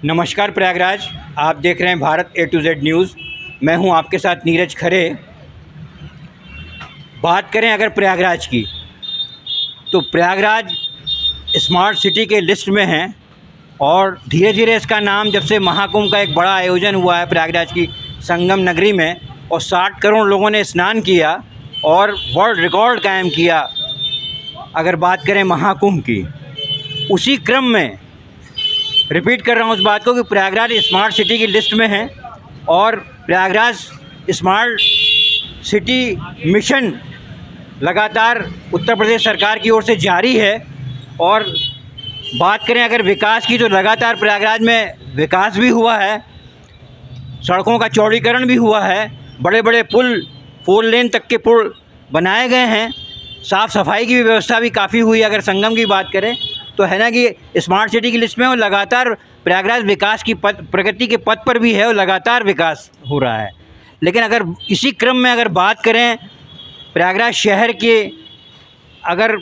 नमस्कार प्रयागराज, आप देख रहे हैं Bharat A to Z news. मैं हूं आपके साथ नीरज खरे। बात करें अगर प्रयागराज की, तो प्रयागराज स्मार्ट सिटी के लिस्ट में है और धीरे धीरे इसका नाम, जब से महाकुंभ का एक बड़ा आयोजन हुआ है प्रयागराज की संगम नगरी में और 60 करोड़ लोगों ने स्नान किया और वर्ल्ड रिकॉर्ड कायम किया। अगर बात करें महाकुंभ की, उसी क्रम में रिपीट कर रहा हूँ उस बात को कि प्रयागराज स्मार्ट सिटी की लिस्ट में है और प्रयागराज स्मार्ट सिटी मिशन लगातार उत्तर प्रदेश सरकार की ओर से जारी है। और बात करें अगर विकास की, तो लगातार प्रयागराज में विकास भी हुआ है, सड़कों का चौड़ीकरण भी हुआ है, बड़े बड़े पुल, 4 लेन तक के पुल बनाए गए हैं, साफ़ सफाई की भी व्यवस्था भी काफ़ी हुई। अगर संगम की बात करें तो है ना कि स्मार्ट सिटी की लिस्ट में और लगातार प्रयागराज विकास की प्रगति के पथ पर भी है और लगातार विकास हो रहा है। लेकिन अगर इसी क्रम में अगर बात करें प्रयागराज शहर के, अगर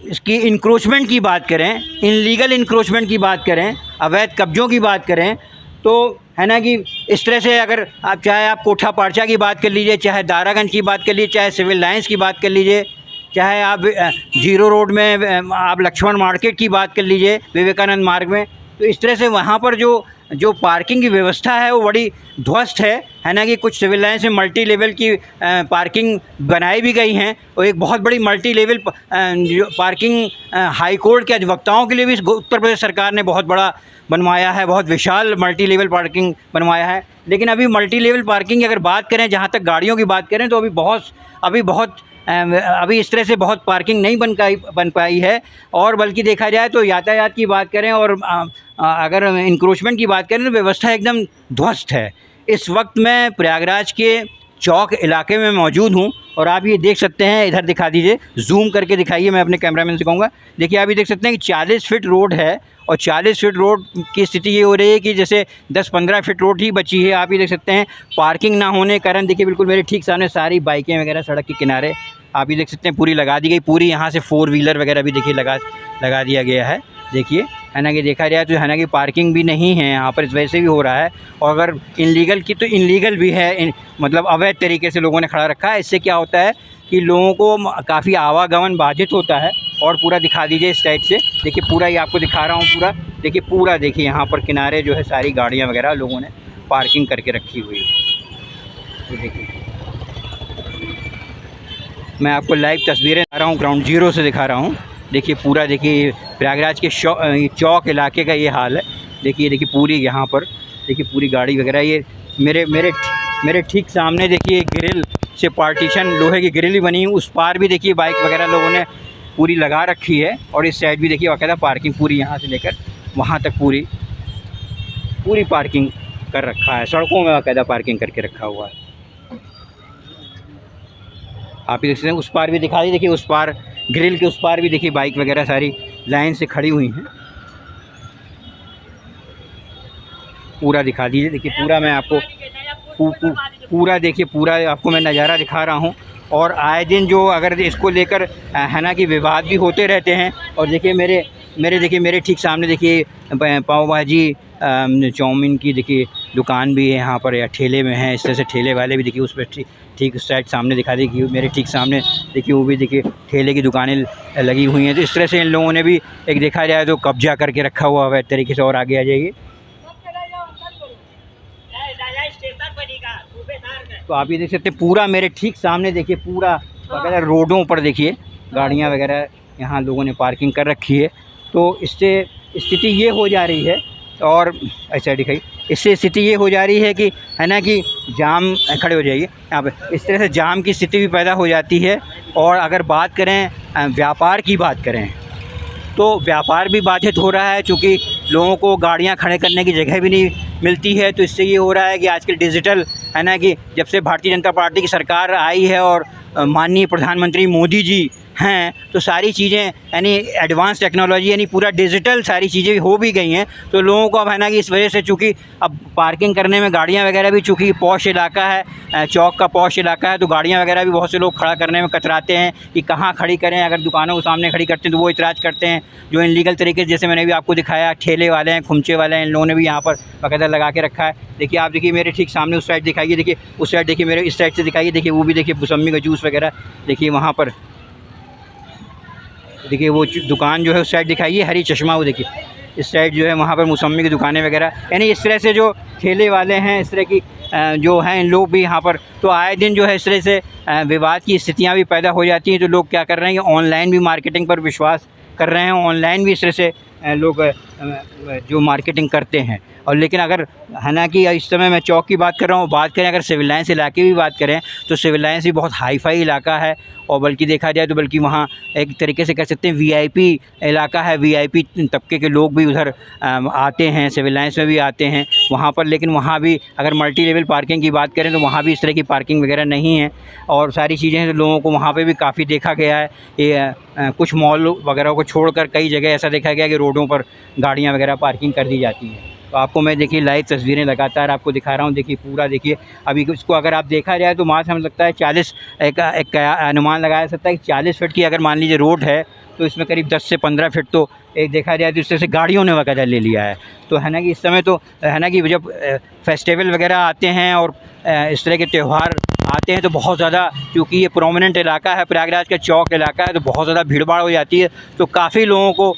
इसकी इंक्रोचमेंट की बात करें, इनलीगल इंक्रोचमेंट की बात करें, अवैध कब्ज़ों की बात करें, तो है ना कि इस तरह से अगर आप चाहे आप कोठा पारचा की बात कर लीजिए, चाहे दारागंज की बात कर लीजिए, चाहे सिविल लाइन्स की बात कर लीजिए, चाहे आप जीरो रोड में आप लक्ष्मण मार्केट की बात कर लीजिए, विवेकानंद मार्ग में, तो इस तरह से वहाँ पर जो पार्किंग की व्यवस्था है वो बड़ी ध्वस्त है ना कि कुछ सिविल लाइन्स में मल्टी लेवल की पार्किंग बनाई भी गई हैं और एक बहुत बड़ी multi level parking high court के अधिवक्ताओं के लिए भी उत्तर प्रदेश सरकार ने बहुत बड़ा बनवाया है, बहुत विशाल मल्टी लेवल पार्किंग बनवाया है। लेकिन अभी मल्टी लेवल पार्किंग की अगर बात करें, जहाँ तक गाड़ियों की बात करें, तो अभी इस तरह से बहुत पार्किंग नहीं बन पाई है। और बल्कि देखा जाए तो यातायात की बात करें और अगर इंक्रोचमेंट की बात करें तो व्यवस्था एकदम ध्वस्त है। इस वक्त मैं प्रयागराज के चौक इलाके में मौजूद हूँ और आप ये देख सकते हैं, इधर दिखा दीजिए, जूम करके दिखाइए, मैं अपने कैमरामैन से कहूँगा। देखिए आप ये देख सकते हैं कि 40 फीट रोड है और 40 फीट रोड की स्थिति ये हो रही है कि जैसे 10-15 फीट रोड ही बची है। आप ये देख सकते हैं पार्किंग ना होने के कारण, देखिए बिल्कुल मेरे ठीक सामने सारी बाइकें वगैरह सड़क के किनारे आप ये देख सकते हैं पूरी लगा दी गई, पूरी यहाँ से 4 व्हीलर वगैरह भी देखिए लगा दिया गया है। देखिए है ना कि देखा जाए तो है ना कि पार्किंग भी नहीं है यहाँ पर, इस वैसे भी हो रहा है। और अगर इनलीगल की, तो इनलीगल भी है, मतलब अवैध तरीके से लोगों ने खड़ा रखा है। इससे क्या होता है कि लोगों को काफ़ी आवागमन बाधित होता है। और पूरा दिखा दीजिए इस साइड से, देखिए पूरा ये आपको दिखा रहा हूँ पूरा, देखिए पूरा देखिए यहाँ पर किनारे जो है सारी गाड़ियाँ वगैरह लोगों ने पार्किंग करके रखी हुई है। तो देखिए मैं आपको लाइव तस्वीरें दिखा रहा हूँ, ग्राउंड जीरो से दिखा रहा हूँ। देखिए पूरा, देखिए प्रयागराज के चौक इलाके का ये हाल है। देखिए पूरी यहाँ पर देखिए पूरी गाड़ी वगैरह, ये मेरे ठीक सामने देखिए ग्रिल से पार्टीशन, लोहे की ग्रिल भी बनी हुई, उस पार भी देखिए बाइक वगैरह लोगों ने पूरी लगा रखी है। और इस साइड भी देखिए बाकायदा पार्किंग पूरी यहाँ से लेकर वहाँ तक पूरी पार्किंग कर रखा है, सड़कों में बाकायदा पार्किंग करके रखा हुआ है। आप देख सकते हैं उस पार भी दिखा दी, देखिए उस पार ग्रिल के उस पार भी देखिए बाइक वगैरह सारी लाइन से खड़ी हुई हैं। पूरा दिखा दीजिए, देखिए पूरा मैं आपको पूरा देखिए पूरा आपको मैं नज़ारा दिखा रहा हूँ। और आए दिन जो अगर इसको लेकर है ना कि विवाद भी होते रहते हैं। और देखिए मेरे ठीक सामने देखिए पाव भाजी चाउमीन की देखिए दुकान भी है यहाँ पर, या ठेले में है, इस तरह से ठेले वाले भी देखिए उस पर ठीक उस साइड सामने दिखा देखिए मेरे ठीक सामने देखिए वो भी देखिए ठेले की दुकानें लगी हुई हैं। तो इस तरह से इन लोगों ने भी एक देखा जाए तो कब्जा करके रखा हुआ है तरीके से। और आगे आ जाइए तो आप ये देख सकते हैं पूरा मेरे ठीक सामने देखिए पूरा वगैरह रोडों पर देखिए गाड़ियाँ वगैरह यहाँ लोगों ने पार्किंग कर रखी है। तो इससे स्थिति ये हो जा रही है, और ऐसा दिखाई, इससे स्थिति ये हो जा रही है कि है ना कि जाम, खड़े हो जाइए यहाँ पे, इस तरह से जाम की स्थिति भी पैदा हो जाती है। और अगर बात करें व्यापार की बात करें तो व्यापार भी बाधित हो रहा है, क्योंकि लोगों को गाड़ियाँ खड़े करने की जगह भी नहीं मिलती है। तो इससे ये हो रहा है कि आजकल डिजिटल है ना कि जब से भारतीय जनता पार्टी की सरकार आई है और माननीय प्रधानमंत्री मोदी जी हैं तो सारी चीज़ें यानी एडवांस टेक्नोलॉजी यानी पूरा डिजिटल सारी चीज़ें हो भी गई हैं, तो लोगों को अब है ना कि इस वजह से चूँकि अब पार्किंग करने में गाड़ियाँ वगैरह भी, चूँकि पॉश इलाका है, चौक का पॉश इलाका है, तो गाड़ियाँ वगैरह भी बहुत से लोग खड़ा करने में कतराते हैं कि कहाँ खड़ी करें। अगर दुकानों के सामने खड़ी करते हैं तो वो इतराज़ करते हैं। जो इनलीगल तरीके से, जैसे मैंने भी आपको दिखाया, ठेले वाले हैं, खुमचे वाले हैं, इन लोगों ने भी यहाँ पर बाकायदा लगा के रखा है। देखिए आप, देखिए मेरे ठीक सामने उस साइड दिखाइए, देखिए उस साइड देखिए, मेरे इस साइड से दिखाइए, देखिए वो भी देखिए मौसम्मी का जूस वगैरह, देखिए वहाँ पर देखिए वो दुकान जो है उस साइड दिखाइए, हरी चश्मा, वो देखिए इस साइड जो है वहाँ पर मौसम्मी की दुकानें वगैरह, यानी इस तरह से जो ठेले वाले हैं, इस तरह की जो हैं लोग भी यहाँ पर, तो आए दिन जो है इस तरह से विवाद की स्थितियाँ भी पैदा हो जाती हैं। तो लोग क्या कर रहे हैं कि ऑनलाइन भी मार्केटिंग पर विश्वास कर रहे हैं, ऑनलाइन भी इस तरह से लोग जो मार्केटिंग करते हैं। और लेकिन अगर है ना कि इस समय मैं चौक की बात कर रहा हूँ, बात करें अगर सिविल लाइन्स इलाके की बात करें तो सिविल लाइन्स भी बहुत हाई फाई इलाका है, और बल्कि देखा जाए तो बल्कि वहाँ एक तरीके से कह सकते हैं वीआईपी इलाका है, वीआईपी तबके के लोग भी उधर आते हैं, सिविल लाइन्स में भी आते हैं वहाँ पर। लेकिन वहाँ भी अगर मल्टी लेवल पार्किंग की बात करें तो वहाँ भी इस तरह की पार्किंग वगैरह नहीं है, और सारी चीज़ें हैं, तो लोगों को वहाँ पे भी काफ़ी देखा गया है। ये कुछ मॉल वगैरह को छोड़कर कई जगह ऐसा देखा गया कि रोडों पर गाड़ियाँ वगैरह पार्किंग कर दी जाती हैं। तो आपको मैं देखिए लाइव तस्वीरें लगातार आपको दिखा रहा हूँ, देखिए पूरा देखिए। अभी इसको अगर आप देखा जाए तो वहाँ से हमें लगता है 40 एक अनुमान लगाया जा सकता है कि 40 फीट की अगर मान लीजिए रोड है तो इसमें करीब 10 से 15 फीट तो एक देखा जाए तो इस तरह से गाड़ियों ने वगैरह ले लिया है। तो है ना कि इस समय तो है ना कि जब फेस्टिवल वगैरह आते हैं और इस तरह के त्यौहार आते हैं तो बहुत ज़्यादा, क्योंकि ये प्रोमिनेंट इलाका है, प्रयागराज का चौक इलाका है, तो बहुत ज़्यादा भीड़ भाड़ हो जाती है, तो काफ़ी लोगों को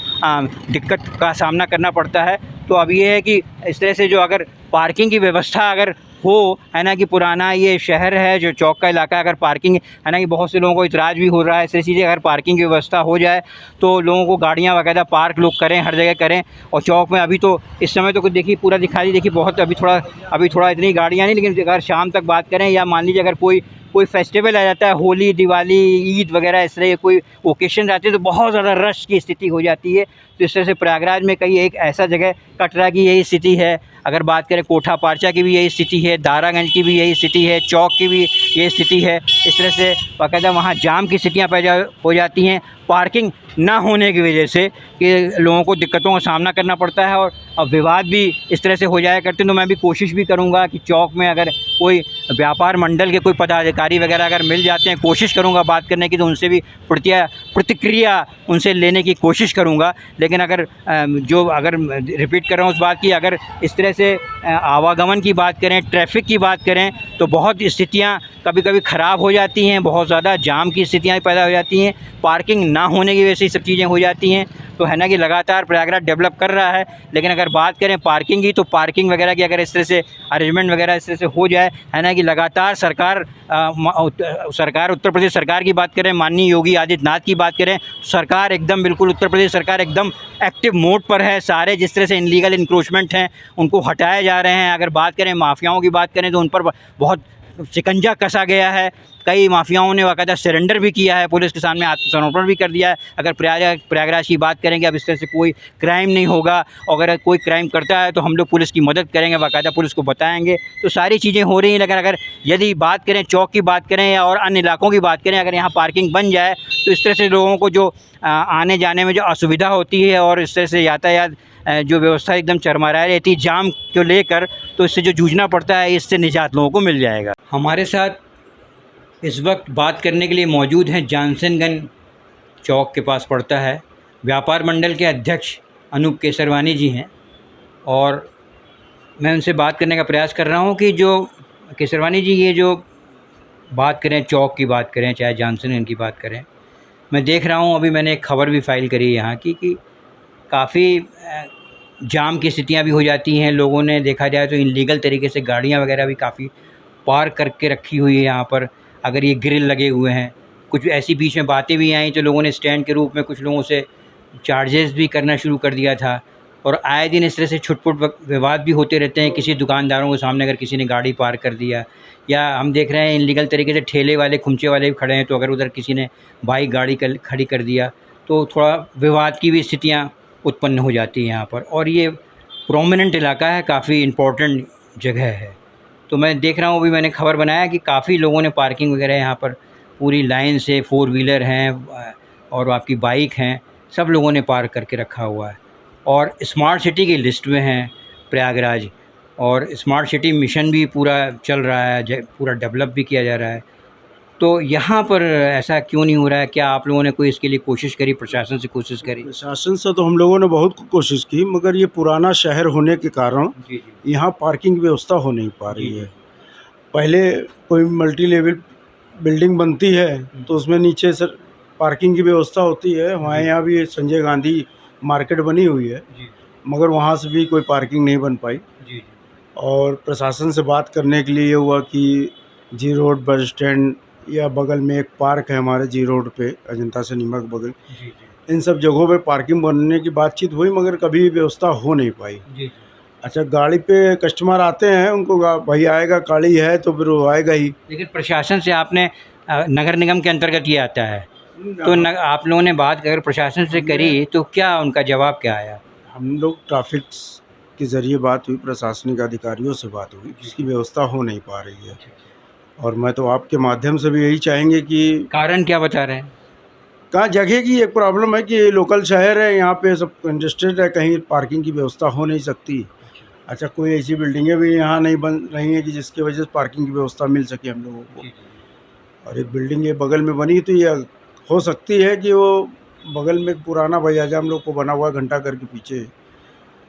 दिक्कत का सामना करना पड़ता है। तो अब ये है कि इस तरह से जो अगर पार्किंग की व्यवस्था अगर हो, है ना कि पुराना ये शहर है जो चौक का इलाका, अगर पार्किंग है ना कि बहुत से लोगों को इतराज़ भी हो रहा है, ऐसी चीज़ें अगर पार्किंग की व्यवस्था हो जाए तो लोगों को गाड़ियाँ वगैरह पार्क लोग करें, हर जगह करें। और चौक में अभी तो इस समय तो कुछ देखिए पूरा दिखा दी, देखिए बहुत अभी थोड़ा इतनी गाड़ियाँ नहीं, लेकिन अगर शाम तक बात करें या मान लीजिए अगर कोई फेस्टिवल आ जाता है, होली, दिवाली, ईद वगैरह, इस तरह के कोई ओकेशन रहते हैं तो बहुत ज़्यादा रश की स्थिति हो जाती है। तो इस तरह से प्रयागराज में कई एक ऐसा जगह, कटरा की यही स्थिति है, अगर बात करें कोठा पारचा की भी यही स्थिति है, दारागंज की भी यही स्थिति है, चौक की भी यही स्थिति है। इस तरह से बाकायदा वहाँ जाम की स्थितियाँ पैदा हो जाती हैं पार्किंग ना होने की वजह से, कि लोगों को दिक्कतों का सामना करना पड़ता है और विवाद भी इस तरह से हो जाया करते हैं। तो मैं भी कोशिश भी करूँगा कि चौक में अगर कोई व्यापार मंडल के कोई पदाधिकारी वगैरह अगर मिल जाते हैं, कोशिश करूँगा बात करने की, तो उनसे भी प्रतिक्रिया उनसे लेने की कोशिश करूँगा। लेकिन अगर रिपीट कर रहा हूँ उस बात की, अगर इस तरह से आवागमन की बात करें, ट्रैफिक की बात करें, तो बहुत स्थितियाँ कभी कभी ख़राब हो जाती हैं, बहुत ज़्यादा जाम की स्थितियाँ पैदा हो जाती हैं, पार्किंग ना होने की वजह से ये सब चीज़ें हो जाती हैं। तो है ना कि लगातार प्रयागराज डेवलप कर रहा है, लेकिन अगर बात करें पार्किंग की, तो पार्किंग वगैरह की अगर इस तरह से अरेंजमेंट वगैरह इस तरह से हो जाए, है ना कि लगातार सरकार उत्तर प्रदेश सरकार की बात करें, माननीय योगी आदित्यनाथ की बात करें, सरकार एकदम बिल्कुल उत्तर प्रदेश सरकार एकदम एक्टिव मोड पर है। सारे जिस तरह से इनलीगल इंक्रोचमेंट हैं उनको हटाए जा रहे हैं। अगर बात करें माफियाओं की बात करें तो उन पर बहुत शिकंजा कसा गया है, कई माफियाओं ने बाकायदा सरेंडर भी किया है, पुलिस के सामने आत्मसमर्पण भी कर दिया है। अगर प्रयागराज की बात करेंगे, अब इस तरह से कोई क्राइम नहीं होगा, अगर कोई क्राइम करता है तो हम लोग पुलिस की मदद करेंगे, बाकायदा पुलिस को बताएंगे। तो सारी चीज़ें हो रही हैं। लेकिन अगर यदि बात करें चौक की बात करें या और अन्य इलाकों की बात करें, अगर यहाँ पार्किंग बन जाए तो इस तरह से लोगों को जो आने जाने में जो असुविधा होती है और इस तरह से यातायात जो व्यवस्था एकदम चरमराई रहती है जाम को लेकर, तो इससे जो जूझना पड़ता है इससे निजात लोगों को मिल जाएगा। हमारे साथ इस वक्त बात करने के लिए मौजूद हैं, जानसनगंज चौक के पास पड़ता है, व्यापार मंडल के अध्यक्ष अनूप केसरवानी जी हैं, और मैं उनसे बात करने का प्रयास कर रहा हूं कि जो केसरवानी जी, ये जो बात करें चौक की बात करें चाहे जानसनगंज की बात करें, मैं देख रहा हूं, अभी मैंने एक ख़बर भी फाइल करी यहाँ की कि काफ़ी जाम की स्थितियाँ भी हो जाती हैं। लोगों ने देखा जाए तो इनलीगल तरीके से गाड़ियाँ वगैरह भी काफ़ी पार्क करके रखी हुई है यहाँ पर। अगर ये ग्रिल लगे हुए हैं, कुछ ऐसी बीच में बातें भी आई तो लोगों ने स्टैंड के रूप में कुछ लोगों से चार्जेस भी करना शुरू कर दिया था, और आए दिन इस तरह से छुटपुट विवाद भी होते रहते हैं। किसी दुकानदारों के सामने अगर किसी ने गाड़ी पार्क कर दिया, या हम देख रहे हैं इनलीगल तरीके से ठेले वाले, खुमचे वाले भी खड़े हैं, तो अगर उधर किसी ने बाइक गाड़ी खड़ी कर दिया तो थोड़ा विवाद की भी स्थितियाँ उत्पन्न हो जाती है यहाँ पर। और ये प्रोमिनेंट इलाका है, काफ़ी इम्पोर्टेंट जगह है। तो मैं देख रहा हूँ, अभी मैंने खबर बनाया कि काफ़ी लोगों ने पार्किंग वगैरह यहाँ पर पूरी लाइन से, 4 व्हीलर हैं, और आपकी बाइक हैं, सब लोगों ने पार्क करके रखा हुआ है। और स्मार्ट सिटी की लिस्ट में है प्रयागराज, और स्मार्ट सिटी मिशन भी पूरा चल रहा है, पूरा डेवलप भी किया जा रहा है। तो यहाँ पर ऐसा क्यों नहीं हो रहा है? क्या आप लोगों ने कोई इसके लिए कोशिश करी, प्रशासन से कोशिश करी? प्रशासन से तो हम लोगों ने बहुत कोशिश की, मगर ये पुराना शहर होने के कारण जी जी यहाँ पार्किंग व्यवस्था हो नहीं पा रही जी। है। पहले कोई मल्टी लेवल बिल्डिंग बनती है तो उसमें नीचे से पार्किंग की व्यवस्था होती है। हमारे जी। यहाँ भी संजय गांधी मार्केट बनी हुई है, जी मगर वहाँ से भी कोई पार्किंग नहीं बन पाई। जी जी और प्रशासन से बात करने के लिए ये हुआ कि जी रोड बस स्टैंड या बगल में एक पार्क है हमारे जी रोड पे, अजंता से नीमच बगल, जी जी इन सब जगहों पे पार्किंग बनने की बातचीत हुई, मगर कभी व्यवस्था हो नहीं पाई। जी। अच्छा, गाड़ी पे कस्टमर आते हैं, उनको भाई आएगा, गाड़ी है तो फिर वो आएगा ही। लेकिन प्रशासन से आपने नगर निगम के अंतर्गत ये आता है, तो आप लोगों ने बात अगर प्रशासन से करी तो क्या उनका जवाब क्या आया? हम लोग ट्रैफिक के ज़रिए बात हुई, प्रशासनिक अधिकारियों से बात हुई, इसकी व्यवस्था हो नहीं पा रही है। और मैं तो आपके माध्यम से भी यही चाहेंगे कि कारण क्या बता रहे हैं? कहाँ जगह की एक प्रॉब्लम है कि लोकल शहर है, यहाँ पे सब कंजेस्टेड है, कहीं पार्किंग की व्यवस्था हो नहीं सकती। अच्छा, कोई ऐसी बिल्डिंगें भी यहाँ नहीं बन रही हैं कि जिसकी वजह से पार्किंग की व्यवस्था मिल सके हम लोगों को। और एक बिल्डिंग ये बगल में बनी, तो ये हो सकती है कि वो बगल में एक पुराना बजाजा हम लोग को बना हुआ घंटाघर के पीछे,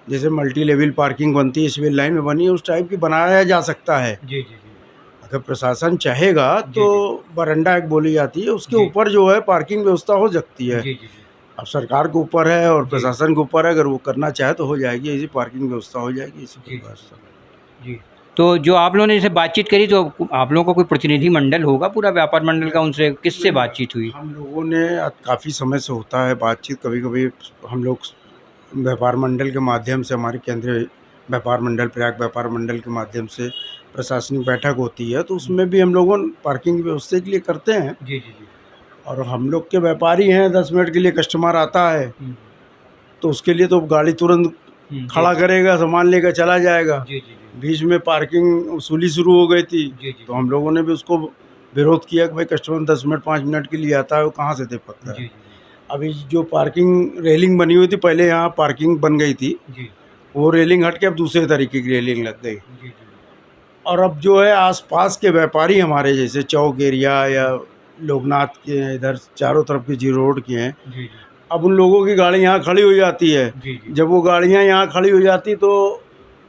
जैसे मल्टी लेवल पार्किंग बनती है सिविल लाइन में बनी है, उस टाइप की बनाया जा सकता है। जी जी जी अगर प्रशासन चाहेगा तो बरंडा एक बोली जाती है, उसके जी। ऊपर जो है पार्किंग व्यवस्था हो सकती है। जी जी जी अब सरकार के ऊपर है और जी। प्रशासन के ऊपर है, अगर वो करना चाहे तो हो जाएगी, ऐसी पार्किंग व्यवस्था हो जाएगी, ऐसी कोई जी। व्यवस्था नहीं। जी। तो जो आप लोगों ने जैसे बातचीत करी, तो आप लोगों का कोई प्रतिनिधि मंडल होगा पूरा व्यापार मंडल का, उनसे किससे बातचीत हुई? हम लोगों ने काफ़ी समय से होता है बातचीत, कभी-कभी हम लोग व्यापार मंडल के माध्यम से, हमारे केंद्रीय व्यापार मंडल, प्रयाग व्यापार मंडल के माध्यम से प्रशासनिक बैठक होती है, तो उसमें भी हम लोगों पार्किंग की व्यवस्था के लिए करते हैं। जी जी जी। और हम लोग के व्यापारी हैं, 10 मिनट के लिए कस्टमर आता है तो उसके लिए तो गाड़ी तुरंत खड़ा करेगा, सामान लेकर चला जाएगा। जी जी जी बीच में पार्किंग वसूली शुरू हो गई थी, जी जी। तो हम लोगों ने भी उसको विरोध किया कि भाई कस्टमर 10 मिनट 5 मिनट के लिए आता है, वो कहाँ से दे सकता जी है। जी अभी जो पार्किंग रेलिंग बनी हुई थी, पहले यहाँ पार्किंग बन गई थी, जी वो रेलिंग हट के अब दूसरे तरीके की रेलिंग लग गई। जी जी और अब जो है आसपास के व्यापारी हमारे, जैसे चौक एरिया या लोकनाथ के हैं, इधर चारों तरफ की जी रोड के हैं, जी अब उन लोगों की गाड़ी यहाँ खड़ी हो जाती है। जी जी। जब वो गाड़ियाँ यहाँ खड़ी हो जाती तो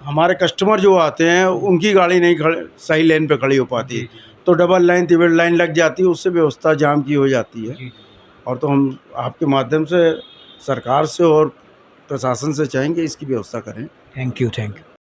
हमारे कस्टमर जो आते हैं उनकी गाड़ी नहीं सही लाइन पे खड़ी हो पाती, जी, जी, तो डबल लाइन तिबड़ लाइन लग जाती है, उससे व्यवस्था जाम की हो जाती है। जी, जी। और तो हम आपके माध्यम से सरकार से और प्रशासन से चाहेंगे इसकी व्यवस्था करें। Thank you, thank you.